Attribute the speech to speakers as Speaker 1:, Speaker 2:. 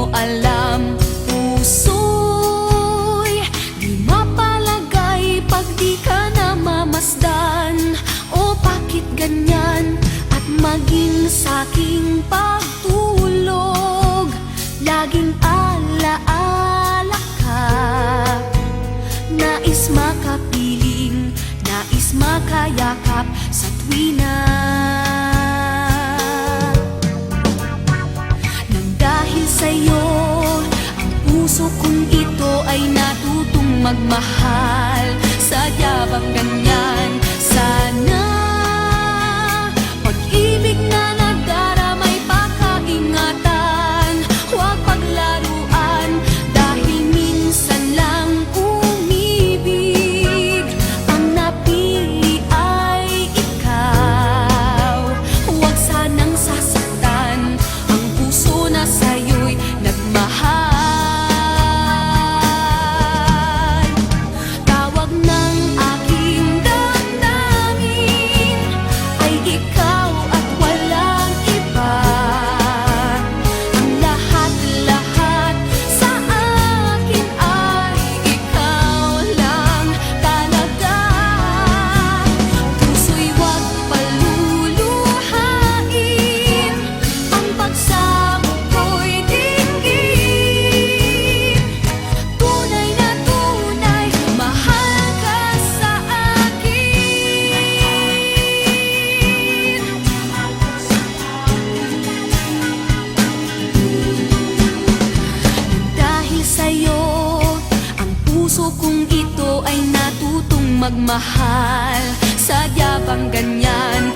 Speaker 1: mo alam, puso'y di mapalagay pag di ka namamasdan. O bakit ganyan? At maging sa'king pagtulog, laging alaala ka. Nais makapiling, nais makayakap sa tuwina. Nang dahil sa'yo, ang puso kong ito ay natutong magmahal. Sadya bang ganyan? Sana pag-ibig na nagdaramay pakaingatan, huwag paglaruan dahil minsan lang umibig. Ang napili ay ikaw, huwag sanang sasaktan ang puso na sa'yo'y nagmahal. Tawag ng aking damdamin ay ikaw at walang iba. Ang lahat-lahat sa akin ay ikaw lang talaga. Puso'y huwag paluluhain, ang pagsamo ko'y dinggin. Tunay na tunay, mahal ka sa akin. Dahil sa'yo, ang puso kong ito ay natutong magmahal. Sadya bang ganyan?